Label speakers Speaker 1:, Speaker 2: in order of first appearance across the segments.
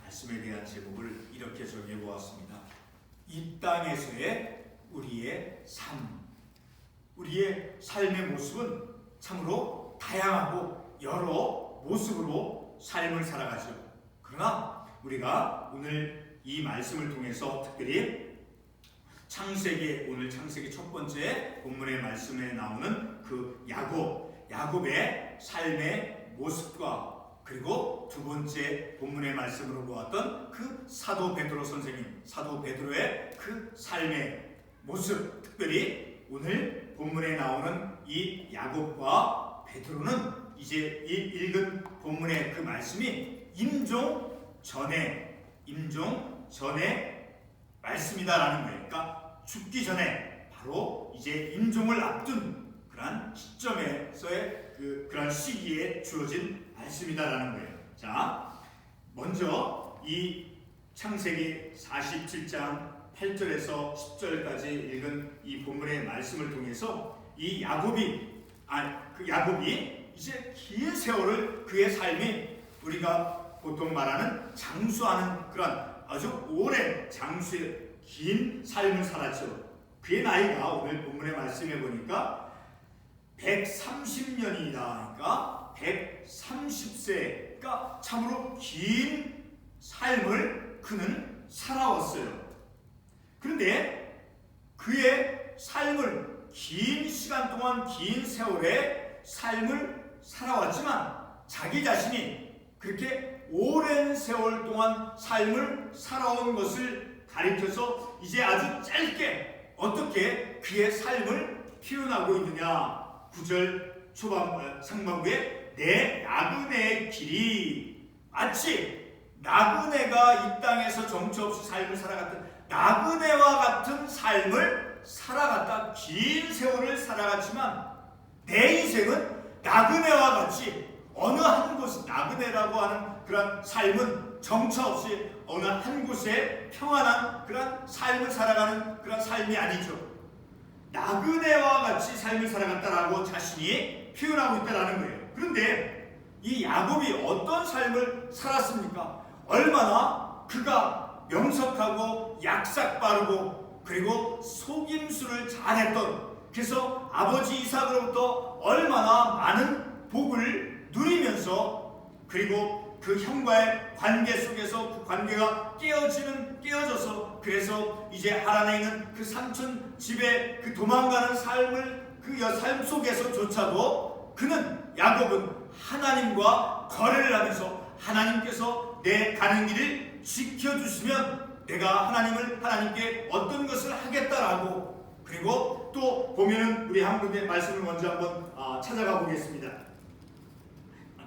Speaker 1: 말씀에 대한 제목을 이렇게 정해 보았습니다. 이 땅에서의 우리의 삶. 우리의 삶의 모습은 참으로 다양하고 여러 모습으로 삶을 살아가죠. 그러나 우리가 오늘 이 말씀을 통해서 특별히 오늘 창세기 첫 번째 본문의 말씀에 나오는 그 야곱의 삶의 모습과 그리고 두 번째 본문의 말씀으로 보았던 그 사도 베드로 선생님, 사도 베드로의 그 삶의 모습, 특별히 오늘 본문에 나오는 이 야곱과 베드로는 이제 이 읽은 본문의 그 말씀이 임종 전에 말씀이다라는 거예요. 그러니까 죽기 전에 바로 이제 임종을 앞둔 그러한 시점에서의 그런 시기에 주어진 말씀이다라는 거예요. 자, 먼저 이 창세기 47장 8절에서 10절까지 읽은 이 본문의 말씀을 통해서 이 야곱이 이제 긴 세월을 그의 삶이 우리가 보통 말하는 장수하는 그런 아주 오랜 장수의 긴 삶을 살았죠. 그의 나이가 오늘 본문의 말씀에 보니까 130년이다. 그러니까 130세. 그러니까 참으로 긴 삶을 그는 살아왔어요. 그런데 그의 삶을 긴 시간 동안 긴 세월의 삶을 살아왔지만 자기 자신이 그렇게 오랜 세월 동안 삶을 살아온 것을 가리켜서 이제 아주 짧게 어떻게 그의 삶을 표현하고 있느냐. 9절 상반부에 내 나그네의 길이 마치 나그네가 이 땅에서 정처 없이 삶을 살아갔던 나그네와 같은 삶을 살아갔다. 긴 세월을 살아갔지만 내 인생은 나그네와 같이 어느 한 곳, 나그네라고 하는 그런 삶은 정처 없이 어느 한 곳에 평안한 그런 삶을 살아가는 그런 삶이 아니죠. 나그네와 같이 삶을 살아갔다라고 자신이 표현하고 있다라는 거예요. 그런데 이 야곱이 어떤 삶을 살았습니까? 얼마나 그가 명석하고 약삭 빠르고 그리고 속임수를 잘했던, 그래서 아버지 이삭으로부터 얼마나 많은 복을 누리면서 그리고 그 형과의 관계 속에서 그 관계가 깨어져서 그래서 이제 하란에 있는 그 삼촌 집에 그 도망가는 삶을 삶 속에서조차도 야곱은 하나님과 거래를 하면서 하나님께서 내 가는 길을 지켜주시면 내가 하나님께 어떤 것을 하겠다라고, 그리고 또 보면은 우리 한 군데 말씀을 먼저 한번 찾아가 보겠습니다.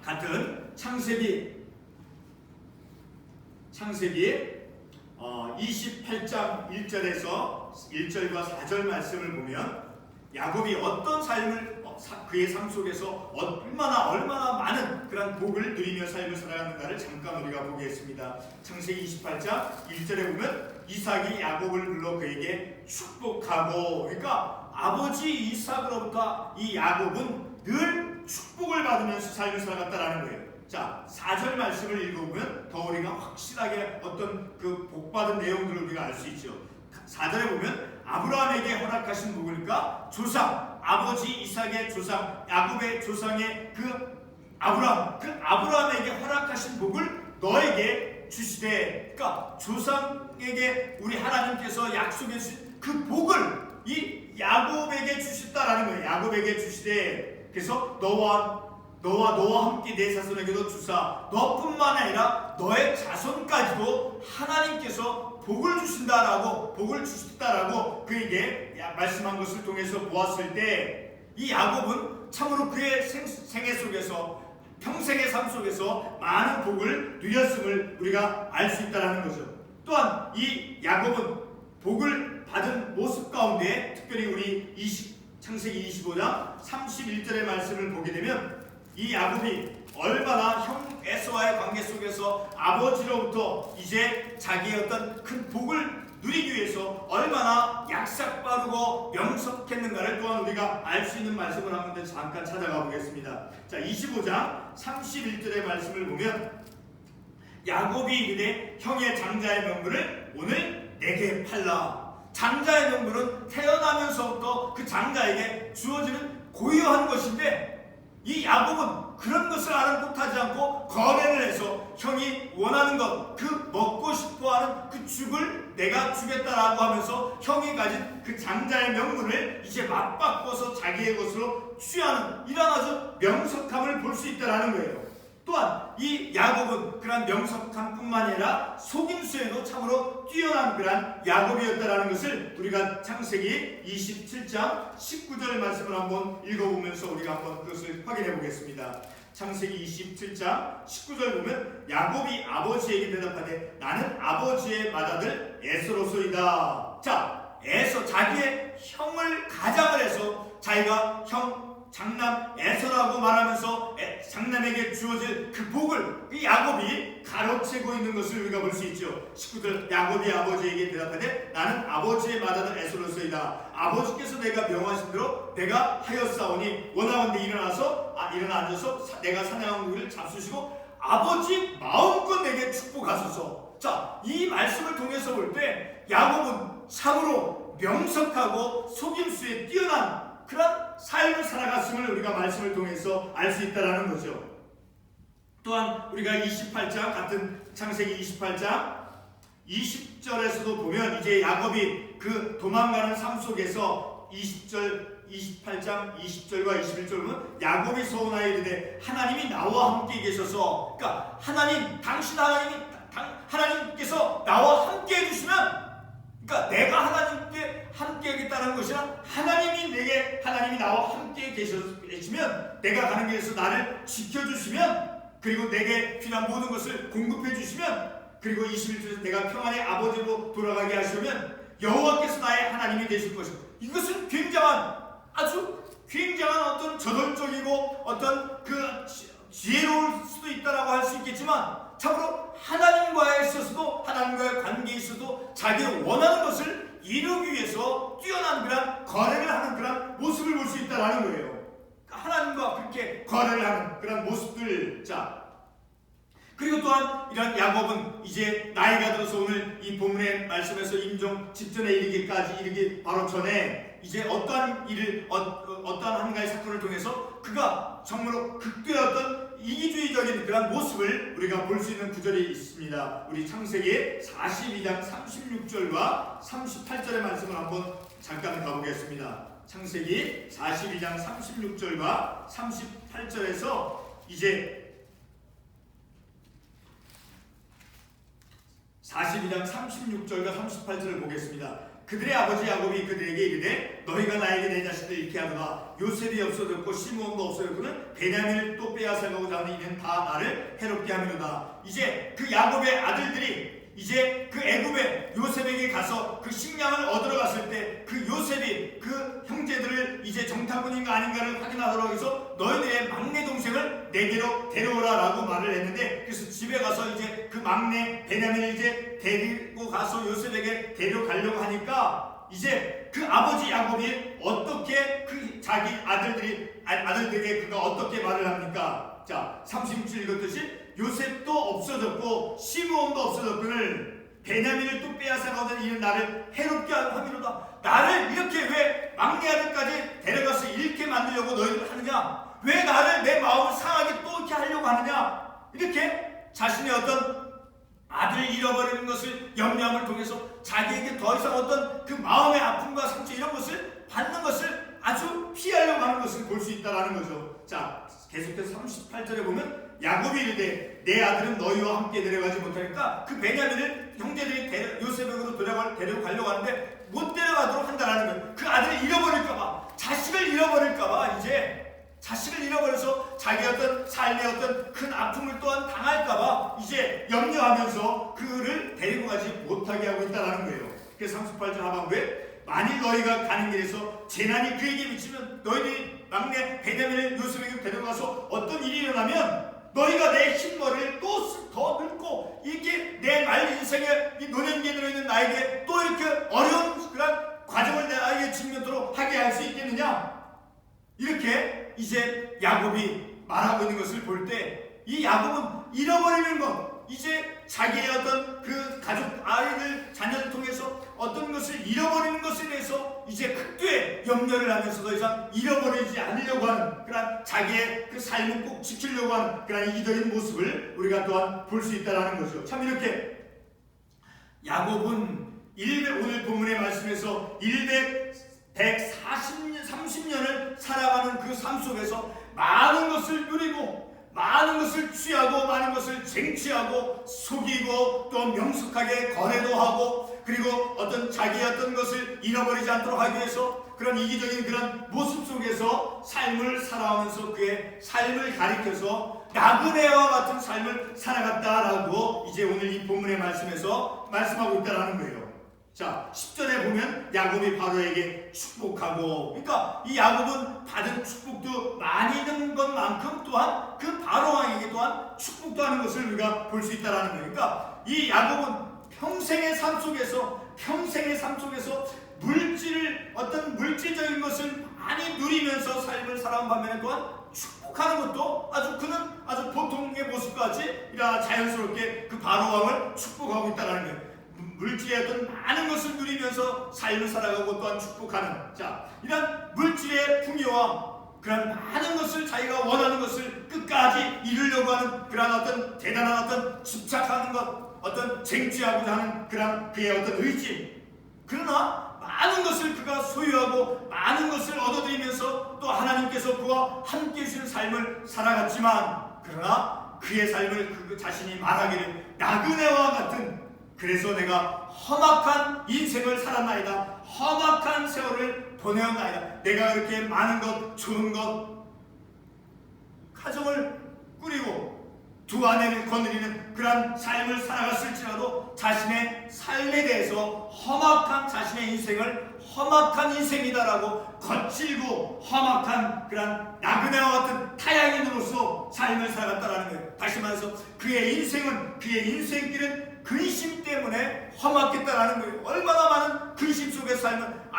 Speaker 1: 같은 창세기 28장 1절과 4절 말씀을 보면 야곱이 어떤 삶을 그의 삶 속에서 얼마나 많은 그런 복을 누리며 삶을 살아가는가를 잠깐 우리가 보겠습니다. 창세기 28장 1절에 보면 이삭이 야곱을 불러 그에게 축복하고, 그러니까 아버지 이삭으로부터 이 야곱은 늘 축복을 받으면서 삶을 살아갔다라는 거예요. 자, 4절 말씀을 읽어보면 더 우리가 확실하게 어떤 그 복받은 내용들을 우리가 알 수 있죠. 4절에 보면 아브라함에게 허락하신 복이니까 조상, 아버지 이삭의 조상, 야곱의 조상의 아브라함에게 허락하신 복을 너에게 주시되, 그러니까 조상에게 우리 하나님께서 약속해 주신 그 복을 이 야곱에게 주셨다라는 거예요. 야곱에게 주시되, 그래서 너와 함께 내 자손에게도 주사 너뿐만 아니라 너의 자손까지도 하나님께서 복을 주신다라고 그에게 말씀한 것을 통해서 보았을 때 이 야곱은 참으로 그의 생애 속에서 평생의 삶 속에서 많은 복을 누렸음을 우리가 알 수 있다는 거죠. 또한 이 야곱은 복을 받은 모습 가운데 특별히 우리 창세기 25장 31절의 말씀을 보게 되면 이 야곱이 얼마나 형 에서와의 관계 속에서 아버지로부터 이제 자기의 어떤 큰 복을 누리기 위해서 얼마나 약삭빠르고 명석했는가를 또한 우리가 알 수 있는 말씀을 한 군데 잠깐 찾아가 보겠습니다. 자, 25장 31절의 말씀을 보면 야곱이 이르되 형의 장자의 명분을 오늘 내게 팔라. 장자의 명분은 태어나면서부터 그 장자에게 주어지는 고유한 것인데, 이 야곱은 그런 것을 아랑곳하지 않고 거래를 해서 형이 원하는 것, 그 먹고 싶어하는 그 죽을 내가 주겠다라고 하면서 형이 가진 그 장자의 명분을 이제 맞바꿔서 자기의 것으로 취하는 이런 아주 명석함을 볼 수 있다는 거예요. 또한 이 야곱은 그런 명석함뿐만 아니라 속임수에도 참으로 뛰어난 그런 야곱이었다라는 것을 우리가 창세기 27장 19절 말씀을 한번 읽어보면서 우리가 한번 그것을 확인해 보겠습니다. 창세기 27장 19절 보면 야곱이 아버지에게 대답하되 나는 아버지의 맏아들 에서로소이다. 자, 에서, 자기의 형을 가장을 해서 자기가 형 장남 에서라고 말하면서 장남에게 주어질 그 복을 이 야곱이 가로채고 있는 것을 우리가 볼 수 있죠. 19절 야곱이 아버지에게 대답하되 나는 아버지의 맏아들 에서로소이다. 아버지께서 내가 명하신 대로 내가 하였사오니 원하건대 일어나 앉아서 내가 사냥한 고기를 잡수시고 아버지 마음껏 내게 축복하소서. 자, 이 말씀을 통해서 볼 때 야곱은 참으로 명석하고 속임수에 뛰어난 그런 삶을 살아갔음을 우리가 말씀을 통해서 알 수 있다는 거죠. 또한 우리가 28장 같은 창세기 28장 20절에서도 보면 이제 야곱이 그 도망가는 삶 속에서 28장 20절과 21절 보면 야곱이 서운하여 이르되 하나님이 나와 함께 계셔서, 그러니까 하나님, 당신 하나님께서 나와 함께 해주시면, 그러니까 내가 하나님께 함께 하겠다는 것이 아니라 하나님이 나와 함께 계시면 내가 가는 길에서 나를 지켜주시면, 그리고 내게 필요한 모든 것을 공급해 주시면, 그리고 21절에서 내가 평안의 아버지로 돌아가게 하시면 여호와께서 나의 하나님이 되실 것입니다. 이것은 아주 굉장한 어떤 저돌적이고 어떤 그 지혜로울 수도 있다라고 할 수 있겠지만, 참으로 하나님과의 관계에 있어도 자기가 원하는 것을 이루기 위해서 뛰어난 그런 거래를 하는 그런 모습을 볼 수 있다는 거예요. 하나님과 그렇게 거래를 하는 그런 모습들. 자, 그리고 또한 이런 야곱은 이제 나이가 들어서 오늘 이 본문의 말씀에서 임종 직전에 이르기 바로 전에 이제 어떠한 한 가지 사건을 통해서 그가 정말로 극도의 이기주의적인 그런 모습을 우리가 볼 수 있는 구절이 있습니다. 우리 창세기 42장 36절과 38절의 말씀을 한번 잠깐 가보겠습니다. 창세기 42장 36절과 38절에서 이제 42장 36절과 38절을 보겠습니다. 그들의 아버지 야곱이 그들에게 이르되 너희가 나에게 내 자식을 잃게 하도다. 요셉이 없어졌고 시므온도 없어졌고는 베냐민을 또 빼앗아가고자 하는 이는 다 나를 해롭게 하미로다. 이제 그 야곱의 아들들이 이제 그 애굽에 요셉에게 가서 그 식량을 얻으러 갔을 때 그 요셉이 그 형제들을 이제 정탐꾼인가 아닌가를 확인하도록 해서 너희들의 막내 동생을 내게로 데려오라 라고 말을 했는데, 그래서 집에 가서 이제 그 막내 베냐민을 이제 데리고 가서 요셉에게 데려가려고 하니까 이제 그 아버지 야곱이 어떻게 그 자기 아들들에게 그가 어떻게 말을 합니까? 자, 36절 읽었듯이 요셉도 없어졌고 시므온도 없어졌거늘 베냐민을 또 빼앗아가거든 이는 나를 해롭게 함이로다. 나를 이렇게 왜 막내 아들까지 데려가서 잃게 만들려고 너희들 하느냐? 왜 나를 내 마음을 상하게 또 이렇게 하려고 하느냐? 이렇게 자신의 어떤 아들을 잃어버리는 것을 염려함을 통해서 자기에게 더 이상 어떤 그 마음의 아픔과 상처 이런 것을 받는 것을 아주 피하려고 하는 것을 볼 수 있다는 거죠. 자, 계속해서 38절에 보면 야곱이 이르되 내 아들은 너희와 함께 내려가지 못하니까 그 베냐민을 형제들이 요셉에게로 데려가려고 하는데 못 데려가도록 한다는 거예요. 그 아들을 잃어버릴까봐, 자식을 잃어버릴까봐, 이제 자식을 잃어버려서 자기 어떤 삶의 어떤 큰 아픔을 또한 당할까봐 이제 염려하면서 그를 데리고 가지 못하게 하고 있다는 거예요. 그래서 38절 하반부에 만일 너희가 가는 길에서 재난이 그에게 미치면 너희들이 막내 베냐민을 요셉에게 데려가서 어떤 일이 일어나면 너희가 내 흰머리를 또 더 늙고 이렇게 내 말 인생에 이 노년기에 들어있는 나에게 또 이렇게 어려운 그런 과정을 나에게 직면토록 하게 할 수 있겠느냐? 이렇게 이제 야곱이 말하고 있는 것을 볼 때 이 야곱은 잃어버리는 것, 이제 자기의 어떤 그 가족, 아이들, 자녀를 통해서 어떤 것을 잃어버리는 것에 대해서 이제 극도의 염려를 하면서 더 이상 잃어버리지 않으려고 하는 그런 자기의 그 삶을 꼭 지키려고 하는 그런 이기적인 모습을 우리가 또한 볼 수 있다는 거죠. 참 이렇게 야곱은 오늘 본문의 말씀에서 130년을 살아가는 그 삶 속에서 많은 것을 누리고 많은 것을 취하고 많은 것을 쟁취하고 속이고 또 명석하게 거래도 하고 그리고 어떤 자기의 어떤 것을 잃어버리지 않도록 하기 위해서 그런 이기적인 그런 모습 속에서 삶을 살아가면서 그의 삶을 가리켜서 나그네와 같은 삶을 살아갔다라고 이제 오늘 이 본문의 말씀에서 말씀하고 있다는 거예요. 자, 10절에 보면 야곱이 바로에게 축복하고, 그러니까 이 야곱은 받은 축복도 많이 있는 것만큼 또한 그 바로 왕에게 또한 축복도 하는 것을 우리가 볼 수 있다는 거예요. 그러니까 이 야곱은 평생의 삶 속에서 어떤 물질적인 것을 많이 누리면서 삶을 살아온 반면에 또한 축복하는 것도 그는 아주 보통의 모습까지 이라 자연스럽게 그 바로 왕을 축복하고 있다는 거예요. 물질의 어떤 많은 것을 누리면서 삶을 살아가고 또한 축복하는, 자, 이런 물질의 풍요와 그런 많은 것을 자기가 원하는 것을 끝까지 이루려고 하는 그런 어떤 대단한 어떤 집착하는 것, 어떤 쟁취하고자 하는 그런 그의 어떤 의지. 그러나 많은 것을 그가 소유하고 많은 것을 얻어들이면서 또 하나님께서 그와 함께 해주시는 삶을 살아갔지만, 그러나 그의 삶을 그 자신이 말하기를 나그네와 같은, 그래서 내가 험악한 인생을 살았나이다, 험악한 세월을 보내었나이다, 내가 그렇게 많은 것, 좋은 것, 가정을 꾸리고 두 아내를 거느리는 그런 삶을 살아갔을지라도 자신의 삶에 대해서 험악한, 자신의 인생을 험악한 인생이다라고 거칠고 험악한 그런 나그네와 같은 타양인으로서 삶을 살아갔다라는 거예요. 다시 말해서 그의 인생길은 근심 때문에 험악했다라는 거예요. 얼마나 많은 근심 속에 살면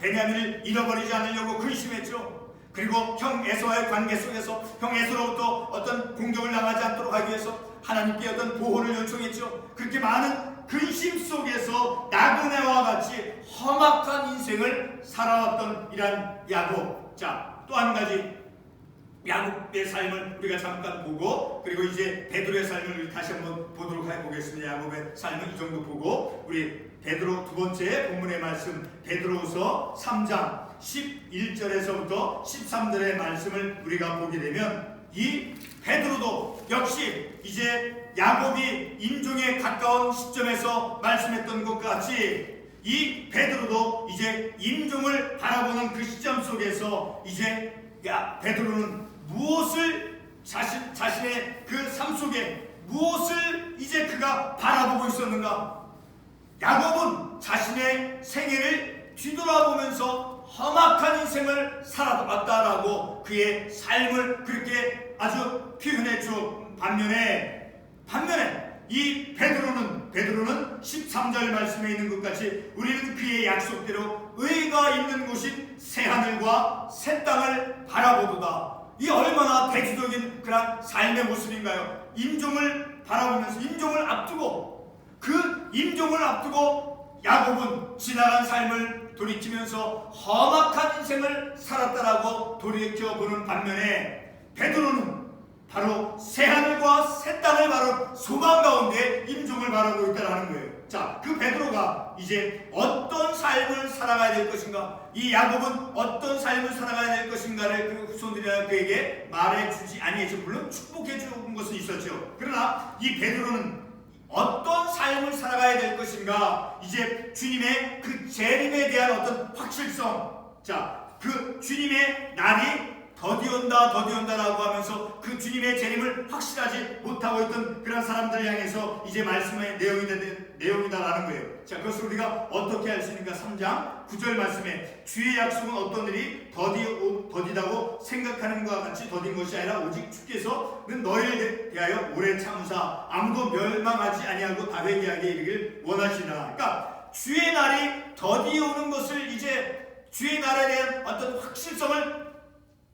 Speaker 1: 베냐민을 잃어버리지 않으려고 근심했죠. 그리고 형 에서와의 관계 속에서 형 에서로부터 어떤 공격을 당하지 않도록 하기 위해서 하나님께 어떤 보호를 요청했죠. 그렇게 많은 근심 속에서 나그네와 같이 험악한 인생을 살아왔던 이러한 야곱. 자, 또 한 가지 야곱의 삶을 우리가 잠깐 보고, 그리고 이제 베드로의 삶을 다시 한번 보도록 해보겠습니다. 야곱의 삶을 이 정도 보고 우리 베드로 두 번째 본문의 말씀, 베드로후서 3장 11절에서부터 13절의 말씀을 우리가 보게 되면, 이 베드로도 역시 이제 야곱이 임종에 가까운 시점에서 말씀했던 것 같이 이 베드로도 이제 임종을 바라보는 그 시점 속에서 이제 베드로는 무엇을 자신의 그 삶 속에 무엇을 이제 그가 바라보고 있었는가? 야곱은 자신의 생애를 뒤돌아보면서 험악한 인생을 살아왔다라고 그의 삶을 그렇게 아주 표현해 주 반면에 이 베드로는 13절 말씀에 있는 것 같이 우리는 그의 약속대로 의가 있는 곳인 새하늘과 새 땅을 바라보도다. 이 얼마나 대표적인 그런 삶의 모습인가요? 임종을 바라보면서 임종을 앞두고 야곱은 지나간 삶을 돌이키면서 험악한 인생을 살았다라고 돌이켜보는 반면에 베드로는 바로 새하늘과 새 땅을 바로 소망 가운데 임종을 바라고 있다는 거예요. 자, 그 베드로가 이제 어떤 삶을 살아가야 될 것인가, 이 야곱은 어떤 삶을 살아가야 될 것인가를 그 후손들이 그에게 말해주지 아니했죠. 물론 축복해 준 것은 있었죠. 그러나 이 베드로는 어떤 삶을 살아가야 될 것인가, 이제 주님의 그 재림에 대한 어떤 확실성, 자, 그 주님의 날이 더디온다라고 하면서 그 주님의 재림을 확실하지 못하고 있던 그런 사람들을 향해서 이제 말씀의 내용이다라는 거예요. 자, 그것을 우리가 어떻게 할 수 있는가? 3장 9절 말씀에 주의 약속은 어떤 일이 더디다고 생각하는 것과 같이 더딘 것이 아니라 오직 주께서는 너희를 대하여 오래 참으사 아무도 멸망하지 아니하고 다 회개하게 이르길 원하시나. 그러니까 주의 날이 더디오는 것을, 이제 주의 날에 대한 어떤 확실성을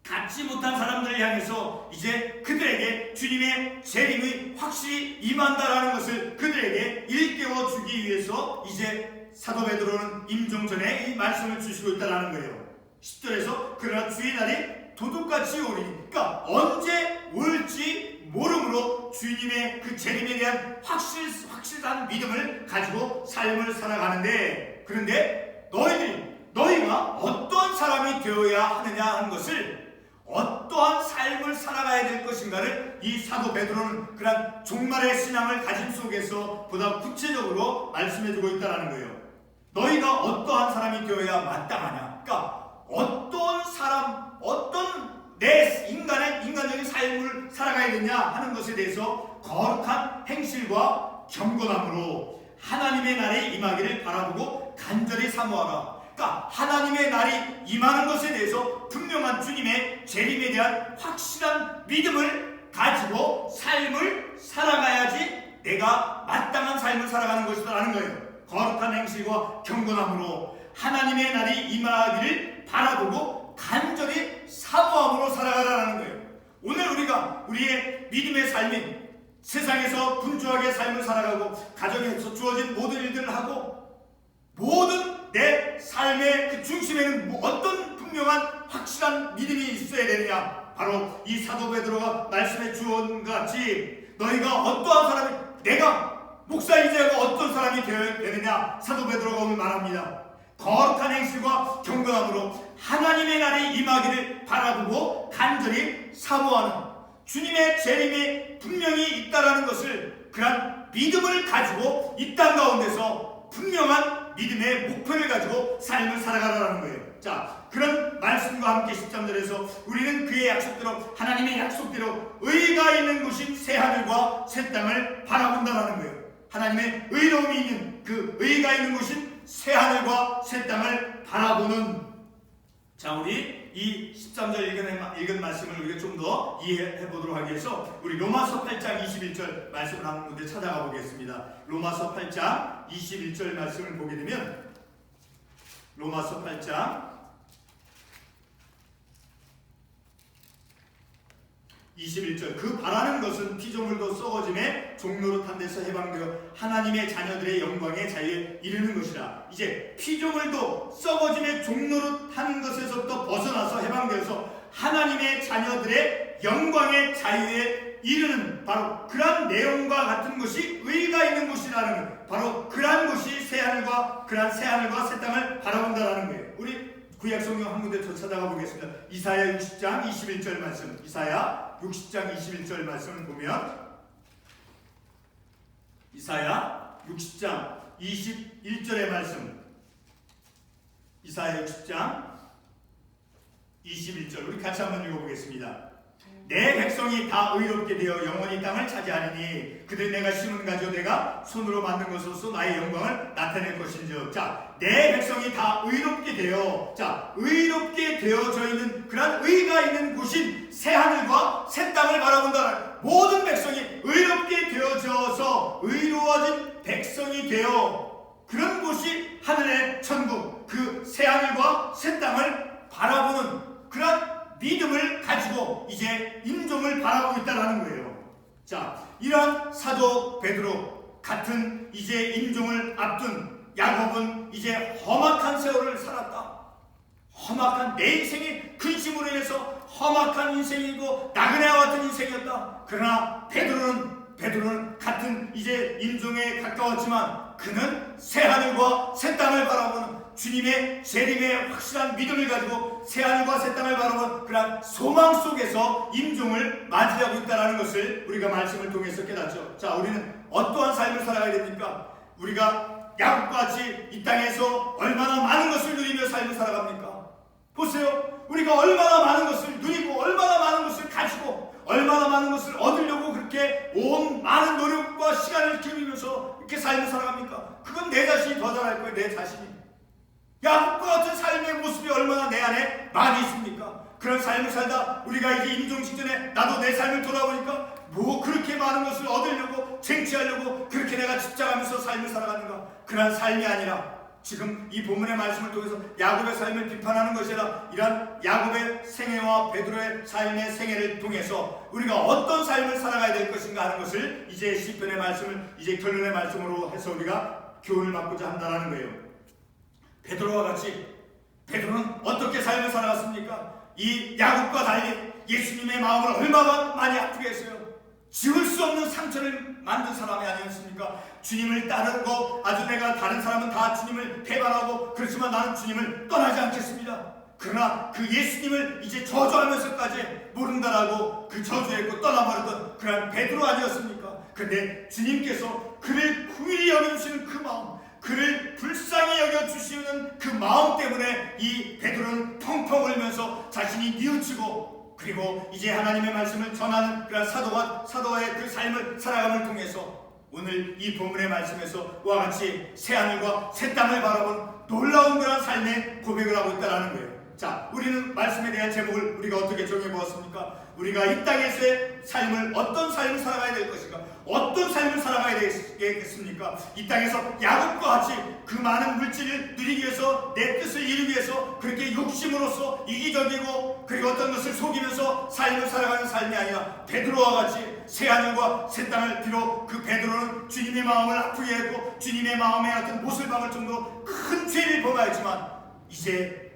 Speaker 1: 갖지 못한 사람들을 향해서 이제 그들에게 주님의 재림이 확실히 임한다라는 것을 그들에게 일깨워 주기 위해서 이제 사도 베드로는 임종 전에 이 말씀을 주시고 있다는 거예요. 10절에서 그러나 주의 날이 도둑같이 오리니, 그러니까 언제 올지 모르므로 주님의 그 재림에 대한 확실한 믿음을 가지고 삶을 살아가는데, 그런데 너희가 어떤 사람이 되어야 하느냐 하는 것을, 어떠한 삶을 살아가야 될 것인가를 이 사도 베드로는 그런 종말의 신앙을 가짐 속에서 보다 구체적으로 말씀해주고 있다는 거예요. 너희가 어떠한 사람이 되어야 마땅하냐, 그러니까 어떤 사람, 어떤 내 인간적인 삶을 살아가야 되냐 하는 것에 대해서 거룩한 행실과 경건함으로 하나님의 날이 임하기를 바라보고 간절히 사모하라. 그러니까 하나님의 날이 임하는 것에 대해서 분명한 주님의 재림에 대한 확실한 믿음을 가지고 삶을 살아가야지 내가 마땅한 삶을 살아가는 것이라는 거예요. 거룩한 행실과 경건함으로 하나님의 날이 임하기를 바라보고 간절히 사모함으로 살아가라는 거예요. 오늘 우리가 우리의 믿음의 삶인 세상에서 분주하게 삶을 살아가고 가정에서 주어진 모든 일들을 하고 모든 내 삶의 그 중심에는 어떤 분명한 확실한 믿음이 있어야 되느냐, 바로 이 사도 베드로가 말씀해 주온 것 같이 너희가 어떠한 사람이, 내가 목사 이제가 어떤 사람이 되어야 되느냐, 사도 베드로가 오늘 말합니다. 거룩한 행실과 경건함으로 하나님의 날이 임하기를 바라보고 간절히 사모하는, 주님의 재림이 분명히 있다라는 것을, 그런 믿음을 가지고 이 땅 가운데서 분명한 믿음의 목표를 가지고 삶을 살아가라는 거예요. 자, 그런 말씀과 함께 13절에서 우리는 그의 약속대로, 하나님의 약속대로 의가 있는 곳인 새하늘과 새 땅을 바라본다라는 거예요. 하나님의 의로움이 있는 그 의가 있는 곳인 새하늘과 새 땅을 바라보는, 자, 우리 이 13절 읽은 말씀을 우리가 좀 더 이해해 보도록 하기 위해서 우리 로마서 8장 21절 말씀을 한 군데 찾아가 보겠습니다. 로마서 8장 21절 말씀을 보게 되면, 로마서 8장 21절, 그 바라는 것은 피조물도 썩어짐에 종로로 탄 데서 해방되어 하나님의 자녀들의 영광의 자유에 이르는 것이라. 이제 피조물도 썩어짐의 종로로 탄 것에서부터 벗어나서 해방되어서 하나님의 자녀들의 영광의 자유에 이르는 바로 그러한 내용과 같은 것이 의가 있는 곳이라는, 바로 그러한 곳이 새하늘과 그러한 새하늘과 새 땅을 바라본다라는 거예요. 우리 구약 성경 한 군데 더 찾아가 보겠습니다. 이사야 60장 21절 말씀, 이사야 60장 21절 말씀을 보면, 이사야 60장 21절의 말씀, 이사야 60장 21절 우리 같이 한번 읽어보겠습니다. 내 백성이 다 의롭게 되어 영원히 땅을 차지하리니 그들 내가 심은 가지요 내가 손으로 만든 것으로서 나의 영광을 나타낼 것인즉. 자, 내 백성이 다 의롭게 되어, 자, 의롭게 되어져 있는 그런 의가 있는 곳인 새하늘과 새 땅을 바라본다. 모든 백성이 의롭게 되어져서 의로워진 백성이 되어 그런 곳이 하늘의 천국, 그 새하늘과 새 땅을 바라보는 그런 믿음을 가지고 이제 임종을 바라보고 있다는 거예요. 자, 이러한 사도 베드로 같은 이제 임종을 앞둔 야곱은 이제 험악한 세월을 살았다. 험악한, 내 인생이 근심으로 인해서 험악한 인생이고 나그네와 같은 인생이었다. 그러나 베드로는 같은 이제 임종에 가까웠지만 그는 새하늘과 새 땅을 바라보는 주님의 재림의 확실한 믿음을 가지고 새하늘과 새 땅을 바라보는 그런 소망 속에서 임종을 맞이하고 있다는 것을 우리가 말씀을 통해서 깨닫죠. 자, 우리는 어떠한 삶을 살아가야 됩니까? 우리가 야곱과 같이 이 땅에서 얼마나 많은 것을 누리며 삶을 살아갑니까? 보세요. 우리가 얼마나 많은 것을 누리고 얼마나 많은 것을 가지고 얼마나 많은 것을 얻으려고 그렇게 온 많은 노력과 시간을 기울이면서 이렇게 삶을 살아갑니까? 그건 내 자신이 더 잘할 거예요. 내 자신이. 야곱과 같은 삶의 모습이 얼마나 내 안에 많이 있습니까? 그런 삶을 살다 우리가 이제 임종 직전에 나도 내 삶을 돌아보니까 뭐 그렇게 많은 것을 얻으려고 쟁취하려고 그렇게 내가 집착하면서 삶을 살아가는가? 그런 삶이 아니라 지금 이 본문의 말씀을 통해서 야곱의 삶을 비판하는 것이 아니라 이러한 야곱의 생애와 베드로의 삶의 생애를 통해서 우리가 어떤 삶을 살아가야 될 것인가 하는 것을 이제 시편의 말씀을 이제 결론의 말씀으로 해서 우리가 교훈을 받고자 한다는 거예요. 베드로와 같이 베드로는 어떻게 삶을 살아갔습니까? 이 야곱과 달리 예수님의 마음을 얼마나 많이 아프게 했어요. 지울 수 없는 상처를 만든 사람이 아니었습니까? 주님을 따르고 아주 내가 다른 사람은 다 주님을 배반하고 그렇지만 나는 주님을 떠나지 않겠습니다. 그러나 그 예수님을 이제 저주하면서까지 모른다라고 그 저주했고 떠나버렸던 그런 베드로 아니었습니까? 그런데 주님께서 그를 긍휼히 여겨주시는 그 마음, 그를 불쌍히 여겨주시는 그 마음 때문에 이 베드로는 펑펑 울면서 자신이 뉘우치고 그리고 이제 하나님의 말씀을 전하는 그런 사도의 그 삶을 살아감을 통해서 오늘 이 본문의 말씀에서 와 같이 새하늘과 새 땅을 바라본 놀라운 그런 삶의 고백을 하고 있다는 거예요. 자, 우리는 말씀에 대한 제목을 우리가 어떻게 정해보았습니까? 우리가 이 땅에서의 삶을 어떤 삶을 살아가야 될 것인가? 어떤 삶을 살아가야 되겠습니까? 이 땅에서 야곱과 같이 그 많은 물질을 누리기 위해서 내 뜻을 이루기 위해서 그렇게 욕심으로써 이기적이고 그리고 어떤 것을 속이면서 삶을 살아가는 삶이 아니라 베드로와 같이 새하늘과 새 땅을 비록 그 베드로는 주님의 마음을 아프게 했고 주님의 마음에 어떤 못을 박을 정도로 큰 죄를 범하였지만 이제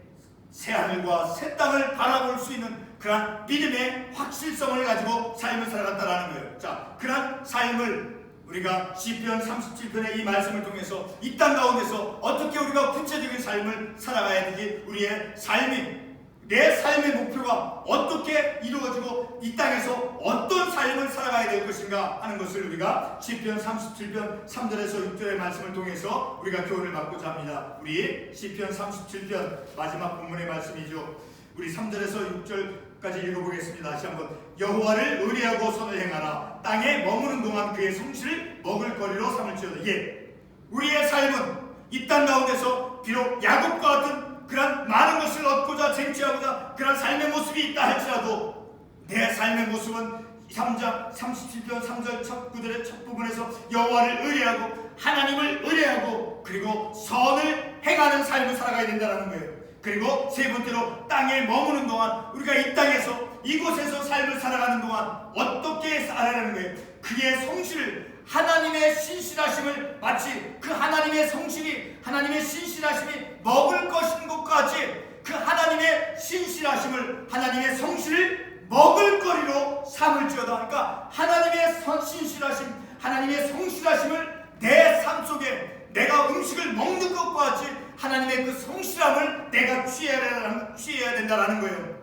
Speaker 1: 새하늘과 새 땅을 바라볼 수 있는 그러한 믿음의 확실성을 가지고 삶을 살아갔다라는 거예요. 자, 그러한 삶을 우리가 시편 37편의 이 말씀을 통해서 이 땅 가운데서 어떻게 우리가 구체적인 삶을 살아가야 되지, 우리의 삶이 내 삶의 목표가 어떻게 이루어지고 이 땅에서 어떤 삶을 살아가야 될 것인가 하는 것을 우리가 시편 37편 3절에서 6절의 말씀을 통해서 우리가 교훈을 받고자 합니다. 우리 시편 37편 마지막 본문의 말씀이죠. 우리 3절에서 6절까지 읽어보겠습니다. 다시 한번. 여호와를 의뢰하고 선을 행하라. 땅에 머무는 동안 그의 성실을 먹을 거리로 삼을지어다. 예, 우리의 삶은 이 땅 가운데서 비록 야곱과 같은 그런 많은 것을 얻고자 쟁취하고자 그런 삶의 모습이 있다 할지라도 내 삶의 모습은 3장 37편 3절 첫 구절의 첫 부분에서 여호와를 의뢰하고 하나님을 의뢰하고 그리고 선을 행하는 삶을 살아가야 된다는 거예요. 그리고 세 번째로 땅에 머무는 동안 우리가 이 땅에서 이곳에서 삶을 살아가는 동안 어떻게 살아가는 거예요? 그의 성실을 하나님의 신실하심을 마치 그 하나님의 성실이 하나님의 신실하심이 먹을 것인 것까지 그 하나님의 신실하심을 하나님의 성실을 먹을 거리로 삼을지어다. 그러니까 하나님의 신실하심 하나님의 성실하심을 내 삶 속에 내가 음식을 먹는 것과 같이 하나님의 그 성실함을 내가 취해야 된다는 거예요.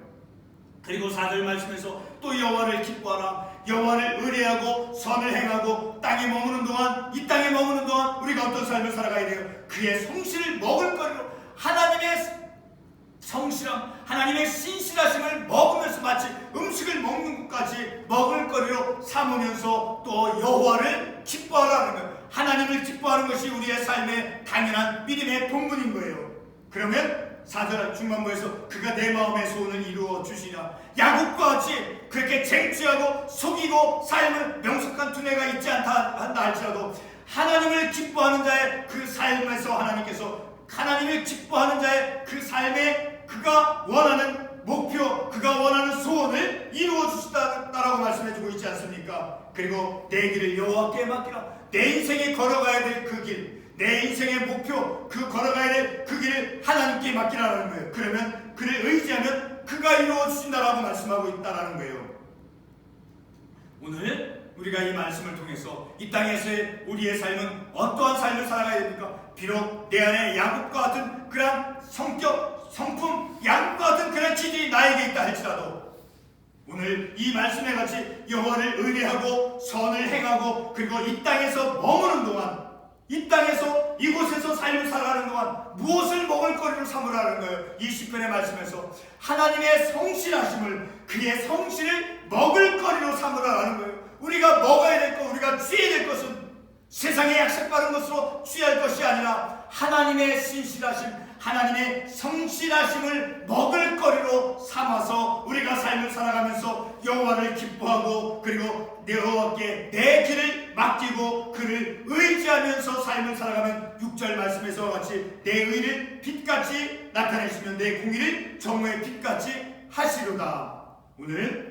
Speaker 1: 그리고 4절 말씀에서 또 여호와를 기뻐하라. 여호와를 의뢰하고 선을 행하고 땅에 머무는 동안 이 땅에 머무는 동안 우리가 어떤 삶을 살아가야 돼요? 그의 성실을 먹을 거리로 하나님의 성실함 하나님의 신실하심을 먹으면서 마치 음식을 먹는 것까지 먹을 거리로 삼으면서 또 여호와를 기뻐하라는 거예요. 하나님을 기뻐하는 것이 우리의 삶의 당연한 믿음의 본분인 거예요. 그러면 4절 중반부에서 그가 내 마음의 소원을 이루어 주시냐. 야곱과 같이 그렇게 쟁취하고 속이고 삶을 명석한 두뇌가 있지 않다 한다 할지라도 하나님을 기뻐하는 자의 그 삶에서 하나님께서 하나님을 기뻐하는 자의 그 삶에 그가 원하는 목표, 그가 원하는 소원을 이루어 주시다라고 말씀해주고 있지 않습니까? 그리고 내 길을 여호와께 맡기라. 내 인생에 걸어가야 될 그 길, 내 인생의 목표, 그 걸어가야 될 그 길을 하나님께 맡기라는 거예요. 그러면 그를 의지하면 그가 이루어 주신다라고 말씀하고 있다라는 거예요. 오늘 우리가 이 말씀을 통해서 이 땅에서의 우리의 삶은 어떠한 삶을 살아가야 됩니까? 비록 내 안에 야곱과 같은 그런 성격, 성품, 야곱과 같은 그런 기질이 나에게 있다 할지라도 오늘 이 말씀에 같이 여호와를 의뢰하고 선을 행하고 그리고 이 땅에서 머무는 동안 이 땅에서 이곳에서 삶을 살아가는 동안 무엇을 먹을 거리로 삼으라는 거예요. 이 시편의 말씀에서 하나님의 성실하심을 그의 성실을 먹을 거리로 삼으라는 거예요. 우리가 먹어야 될 것, 우리가 취해야 될 것은 세상의 약삭빠른 것으로 취할 것이 아니라 하나님의 신실하심, 하나님의 성실하심을 먹을거리로 삼아서 우리가 삶을 살아가면서 여호와를 기뻐하고 그리고 여호와께 내 길을 맡기고 그를 의지하면서 삶을 살아가면 6절 말씀에서와 같이 내 의를 빛같이 나타내시면 내 공의를 정오의 빛같이 하시로다. 오늘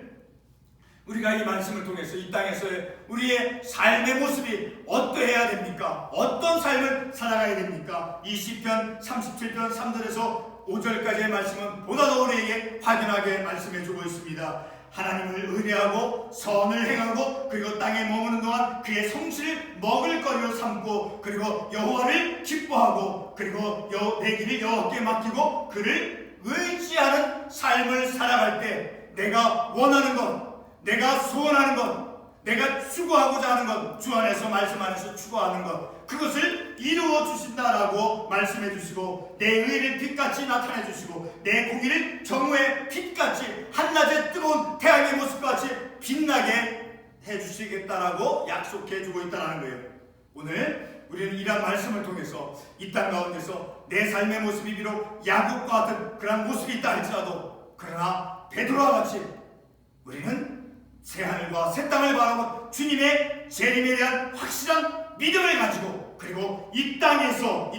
Speaker 1: 우리가 이 말씀을 통해서 이 땅에서의 우리의 삶의 모습이 어떠해야 됩니까? 어떤 삶을 살아가야 됩니까? 이 시편 37편 3절에서 5절까지의 말씀은 보다 더 우리에게 확연하게 말씀해 주고 있습니다. 하나님을 의뢰하고 선을 행하고 그리고 땅에 머무는 동안 그의 성실을 먹을거리로 삼고 그리고 여호와를 기뻐하고 그리고 내 길을 여호와께 맡기고 그를 의지하는 삶을 살아갈 때 내가 원하는 것, 내가 소원하는 것, 내가 추구하고자 하는 것, 주 안에서 말씀 안에서 추구하는 것, 그것을 이루어 주신다라고 말씀해 주시고 내 의를 빛같이 나타내 주시고 내 공의를 정오의 빛같이 한낮의 뜨거운 태양의 모습같이 빛나게 해 주시겠다라고 약속해 주고 있다는 거예요. 오늘 우리는 이러한 말씀을 통해서 이 땅 가운데서 내 삶의 모습이 비록 야곱과 같은 그런 모습이 있다 할지라도 그러나 베드로와 같이 우리는 새하늘과 새 땅을 바라본 주님의 재림에 대한 확실한 믿음을 가지고 그리고 이 땅에서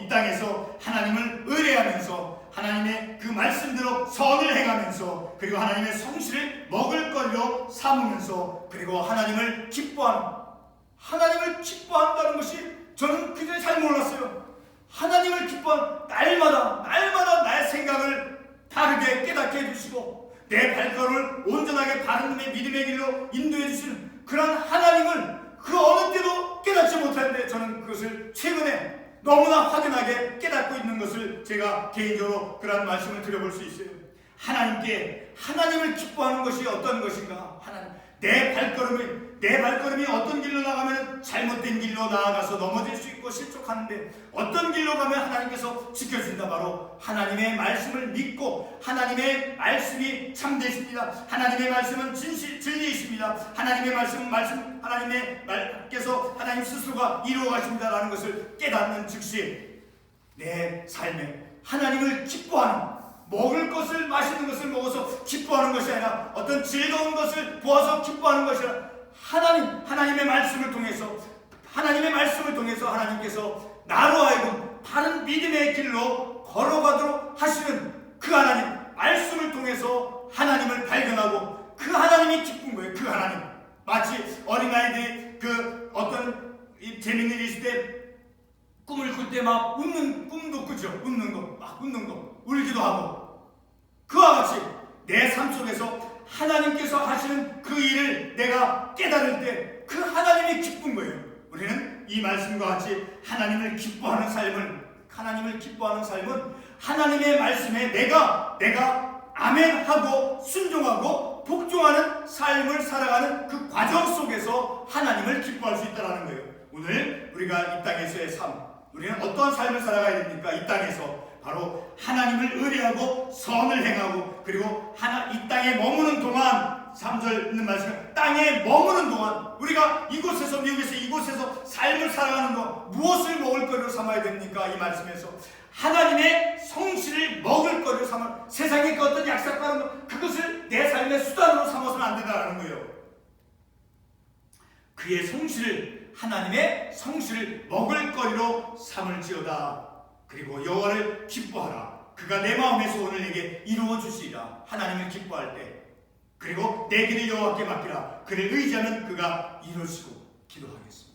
Speaker 1: 하나님을 의뢰하면서 하나님의 그 말씀대로 선을 행하면서 그리고 하나님의 성실을 먹을거리로 삼으면서 그리고 하나님을 기뻐한다는 것이 저는 그전에 잘 몰랐어요. 하나님을 기뻐한 날마다 나의 생각을 바르게 깨닫게 해주시고 내 발걸음을 온전하게 바른 믿음의 길로 인도해 주시는 그런 하나님을 그 어느 때도 깨닫지 못하는데 저는 그것을 최근에 너무나 확연하게 깨닫고 있는 것을 제가 개인적으로 그런 말씀을 드려볼 수 있어요. 하나님을 기뻐하는 것이 어떤 것인가? 내 발걸음이 어떤 길로 나가면 잘못된 길로 나아가서 넘어질 수 있고 실족하는데 어떤 길로 가면 하나님께서 지켜준다. 바로 하나님의 말씀을 믿고 하나님의 말씀이 참되십니다. 하나님의 말씀은 진리이십니다. 하나님의 말씀은 하나님께서 하나님 스스로가 이루어 가십니다라는 것을 깨닫는 즉시 내 삶에 하나님을 기뻐하는 먹을 것을 마시는 것을 먹어서 기뻐하는 것이 아니라 어떤 즐거운 것을 보아서 기뻐하는 것이 아니라 하나님의 말씀을 통해서 하나님께서 나로 하여금 바른 믿음의 길로 걸어가도록 하시는 그 하나님 말씀을 통해서 하나님을 발견하고 그 하나님이 기쁜 거예요. 그 하나님 마치 어린아이들이 그 어떤 재밌는 일 있을 때 꿈을 꿀 때 막 웃는 꿈도 꾸죠. 웃는 거 울기도 하고 그와 같이 내 삶 속에서 하나님께서 하시는 그 일을 내가 깨달을 때 그 하나님이 기쁜 거예요. 우리는 이 말씀과 같이 하나님을 기뻐하는 삶은 하나님의 말씀에 내가 아멘하고 순종하고 복종하는 삶을 살아가는 그 과정 속에서 하나님을 기뻐할 수 있다는 거예요. 오늘 우리가 이 땅에서의 삶, 우리는 어떠한 삶을 살아가야 됩니까? 이 땅에서 바로 하나님을 의뢰하고 선을 행하고 그리고 이 땅에 머무는 동안 3절 있는 말씀 땅에 머무는 동안 우리가 이곳에서 미국에서 이곳에서 삶을 살아가는 동안 무엇을 먹을거리로 삼아야 됩니까? 이 말씀에서 하나님의 성실을 먹을거리로 삼아 세상의 그 어떤 약삭하는 것 그것을 내 삶의 수단으로 삼아서는 안 된다는 거예요. 그의 성실을 하나님의 성실을 먹을거리로 삼을지어다. 그리고 여호와를 기뻐하라. 그가 내 마음의 소원을 내게 이루어 주시리라. 하나님을 기뻐할 때 그리고 내 길을 여호와께 맡기라. 그를 의지하면 그가 이루시고 기도하겠습니다.